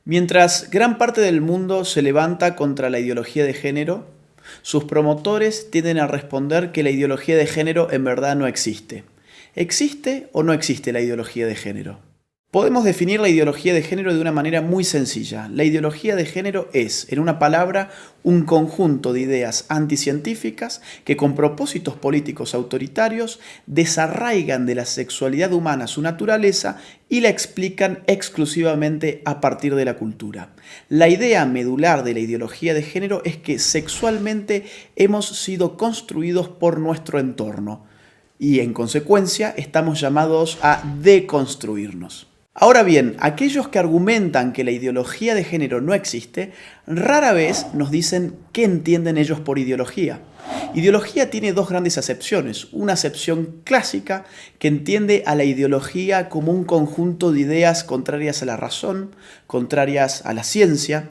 Mientras gran parte del mundo se levanta contra la ideología de género, sus promotores tienden a responder que la ideología de género en verdad no existe. ¿Existe o no existe la ideología de género? Podemos definir la ideología de género de una manera muy sencilla. La ideología de género es, en una palabra, un conjunto de ideas anticientíficas que con propósitos políticos autoritarios desarraigan de la sexualidad humana su naturaleza y la explican exclusivamente a partir de la cultura. La idea medular de la ideología de género es que sexualmente hemos sido construidos por nuestro entorno y en consecuencia estamos llamados a deconstruirnos. Ahora bien, aquellos que argumentan que la ideología de género no existe, rara vez nos dicen qué entienden ellos por ideología. Ideología tiene dos grandes acepciones. Una acepción clásica que entiende a la ideología como un conjunto de ideas contrarias a la razón, contrarias a la ciencia.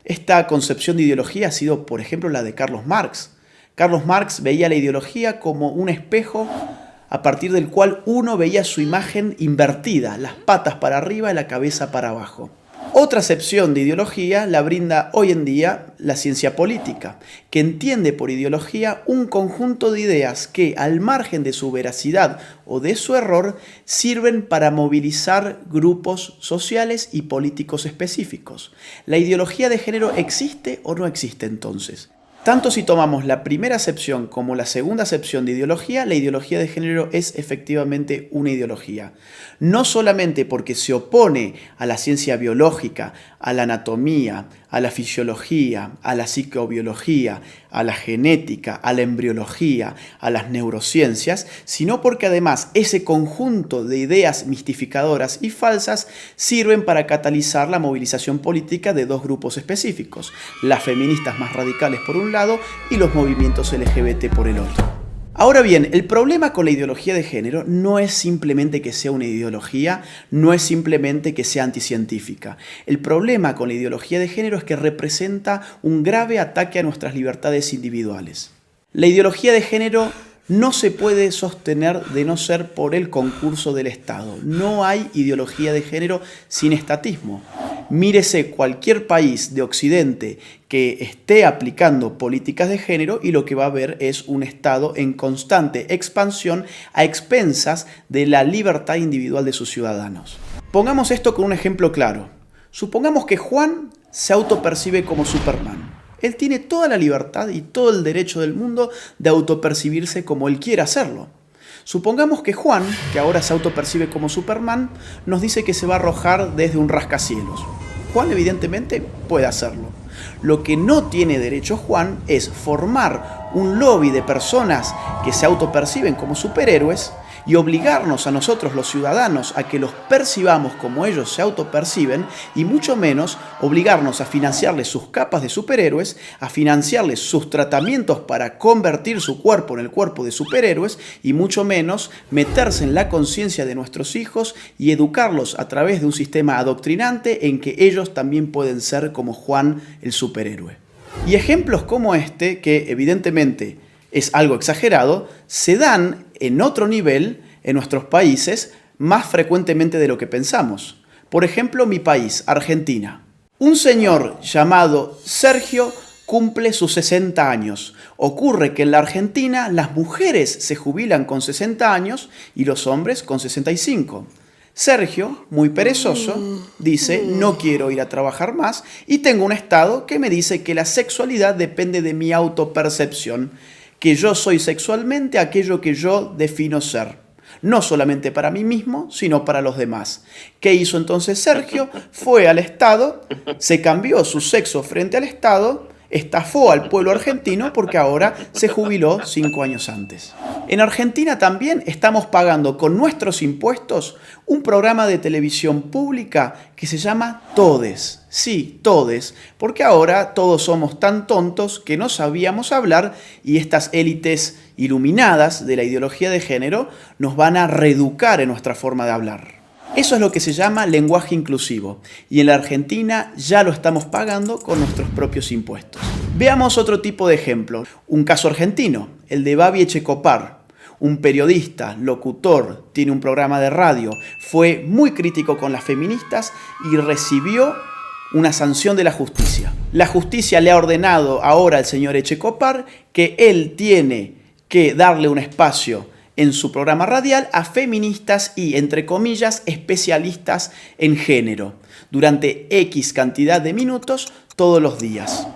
Esta concepción de ideología ha sido, por ejemplo, la de Carlos Marx. Carlos Marx veía la ideología como un espejo a partir del cual uno veía su imagen invertida, las patas para arriba y la cabeza para abajo. Otra acepción de ideología la brinda hoy en día la ciencia política, que entiende por ideología un conjunto de ideas que, al margen de su veracidad o de su error, sirven para movilizar grupos sociales y políticos específicos. ¿La ideología de género existe o no existe entonces? Tanto si tomamos la primera acepción como la segunda acepción de ideología, la ideología de género es efectivamente una ideología. No solamente porque se opone a la ciencia biológica, a la anatomía, a la fisiología, a la psicobiología, a la genética, a la embriología, a las neurociencias, sino porque además ese conjunto de ideas mistificadoras y falsas sirven para catalizar la movilización política de dos grupos específicos, las feministas más radicales por un lado y los movimientos LGBT por el otro. Ahora bien, el problema con la ideología de género no es simplemente que sea una ideología, no es simplemente que sea anticientífica. El problema con la ideología de género es que representa un grave ataque a nuestras libertades individuales. La ideología de género no se puede sostener de no ser por el concurso del Estado. No hay ideología de género sin estatismo. Mírese cualquier país de Occidente que esté aplicando políticas de género y lo que va a ver es un Estado en constante expansión a expensas de la libertad individual de sus ciudadanos. Pongamos esto con un ejemplo claro. Supongamos que Juan se autopercibe como Superman. Él tiene toda la libertad y todo el derecho del mundo de autopercibirse como él quiera hacerlo. Supongamos que Juan, que ahora se autopercibe como Superman, nos dice que se va a arrojar desde un rascacielos. Juan evidentemente puede hacerlo. Lo que no tiene derecho Juan es formar un lobby de personas que se autoperciben como superhéroes y obligarnos a nosotros los ciudadanos a que los percibamos como ellos se autoperciben y mucho menos obligarnos a financiarles sus capas de superhéroes, a financiarles sus tratamientos para convertir su cuerpo en el cuerpo de superhéroes y mucho menos meterse en la conciencia de nuestros hijos y educarlos a través de un sistema adoctrinante en que ellos también pueden ser como Juan el superhéroe. Y ejemplos como este, que evidentemente es algo exagerado, se dan en otro nivel en nuestros países más frecuentemente de lo que pensamos. Por ejemplo, mi país, Argentina. Un señor llamado Sergio cumple sus 60 años. Ocurre que en la Argentina las mujeres se jubilan con 60 años y los hombres con 65. Sergio, muy perezoso, dice: no quiero ir a trabajar más y tengo un estado que me dice que la sexualidad depende de mi autopercepción, que yo soy sexualmente aquello que yo defino ser, no solamente para mí mismo, sino para los demás. ¿Qué hizo entonces Sergio? Fue al Estado, se cambió su sexo frente al Estado, estafó al pueblo argentino porque ahora se jubiló 5 años antes. En Argentina también estamos pagando con nuestros impuestos un programa de televisión pública que se llama Todes. Sí, Todes, porque ahora todos somos tan tontos que no sabíamos hablar y estas élites iluminadas de la ideología de género nos van a reeducar en nuestra forma de hablar. Eso es lo que se llama lenguaje inclusivo y en la Argentina ya lo estamos pagando con nuestros propios impuestos. Veamos otro tipo de ejemplo, un caso argentino, el de Babi Echecopar. Un periodista, locutor, tiene un programa de radio, fue muy crítico con las feministas y recibió una sanción de la justicia. La justicia le ha ordenado ahora al señor Echecopar que él tiene que darle un espacio en su programa radial a feministas y, entre comillas, especialistas en género, durante X cantidad de minutos todos los días.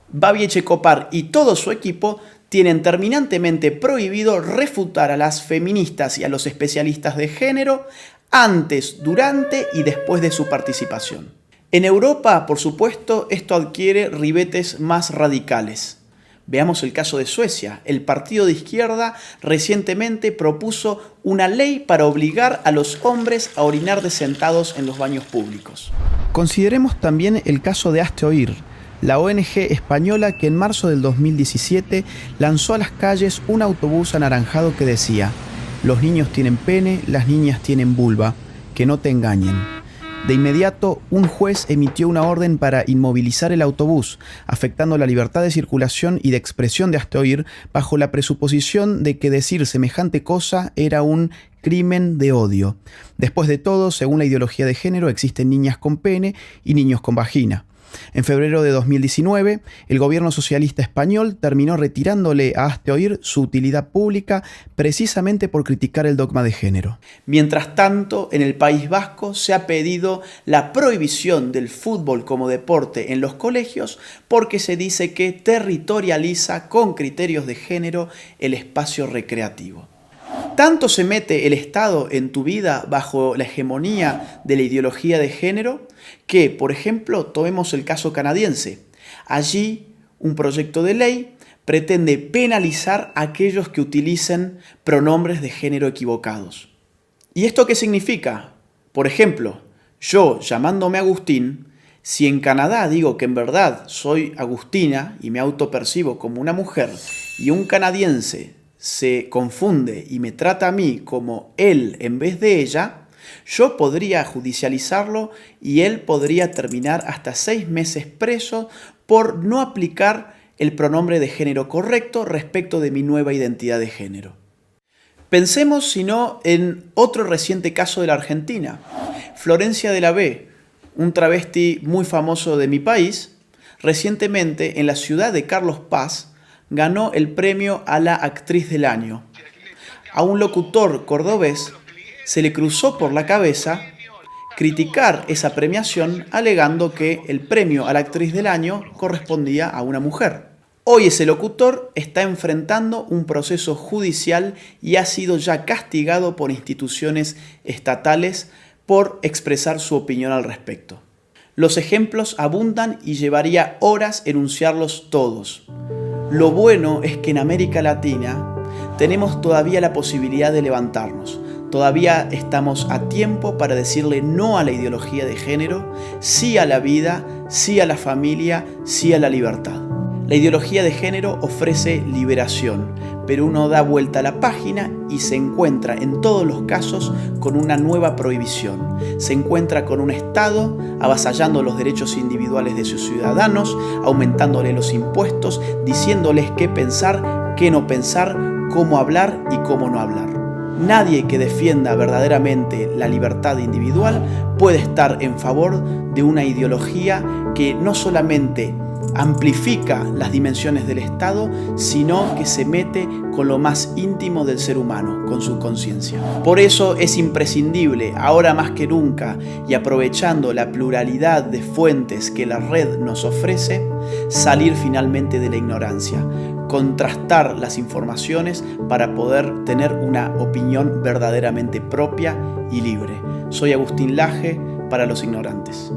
Babi Echecopar y todo su equipo tienen terminantemente prohibido refutar a las feministas y a los especialistas de género antes, durante y después de su participación. En Europa, por supuesto, esto adquiere ribetes más radicales. Veamos el caso de Suecia. El partido de izquierda recientemente propuso una ley para obligar a los hombres a orinar sentados en los baños públicos. Consideremos también el caso de Hazte Oír, la ONG española que en marzo del 2017 lanzó a las calles un autobús anaranjado que decía: los niños tienen pene, las niñas tienen vulva, que no te engañen. De inmediato, un juez emitió una orden para inmovilizar el autobús, afectando la libertad de circulación y de expresión de Hazte Oír, bajo la presuposición de que decir semejante cosa era un crimen de odio. Después de todo, según la ideología de género, existen niñas con pene y niños con vagina. En febrero de 2019, el gobierno socialista español terminó retirándole a Hazte Oír su utilidad pública precisamente por criticar el dogma de género. Mientras tanto, en el País Vasco se ha pedido la prohibición del fútbol como deporte en los colegios porque se dice que territorializa con criterios de género el espacio recreativo. ¿Tanto se mete el Estado en tu vida bajo la hegemonía de la ideología de género que, por ejemplo, tomemos el caso canadiense? Allí, un proyecto de ley pretende penalizar a aquellos que utilicen pronombres de género equivocados. ¿Y esto qué significa? Por ejemplo, yo, llamándome Agustín, si en Canadá digo que en verdad soy Agustina y me autopercibo como una mujer, y un canadiense se confunde y me trata a mí como él en vez de ella, yo podría judicializarlo y él podría terminar hasta 6 meses preso por no aplicar el pronombre de género correcto respecto de mi nueva identidad de género. Pensemos, si no, en otro reciente caso de la Argentina. Florencia de la B, un travesti muy famoso de mi país, recientemente en la ciudad de Carlos Paz, ganó el premio a la actriz del año. A un locutor cordobés se le cruzó por la cabeza criticar esa premiación alegando que el premio a la actriz del año correspondía a una mujer. Hoy ese locutor está enfrentando un proceso judicial y ha sido ya castigado por instituciones estatales por expresar su opinión al respecto. Los ejemplos abundan y llevaría horas enunciarlos todos. Lo bueno es que en América Latina tenemos todavía la posibilidad de levantarnos. Todavía estamos a tiempo para decirle no a la ideología de género, sí a la vida, sí a la familia, sí a la libertad. La ideología de género ofrece liberación, pero uno da vuelta a la página y se encuentra en todos los casos con una nueva prohibición. Se encuentra con un Estado avasallando los derechos individuales de sus ciudadanos, aumentándole los impuestos, diciéndoles qué pensar, qué no pensar, cómo hablar y cómo no hablar. Nadie que defienda verdaderamente la libertad individual puede estar en favor de una ideología que no solamente amplifica las dimensiones del Estado, sino que se mete con lo más íntimo del ser humano, con su conciencia. Por eso es imprescindible, ahora más que nunca, y aprovechando la pluralidad de fuentes que la red nos ofrece, salir finalmente de la ignorancia, contrastar las informaciones para poder tener una opinión verdaderamente propia y libre. Soy Agustín Laje para Los Ignorantes.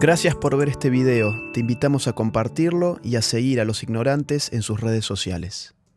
Gracias por ver este video, te invitamos a compartirlo y a seguir a Los Ignorantes en sus redes sociales.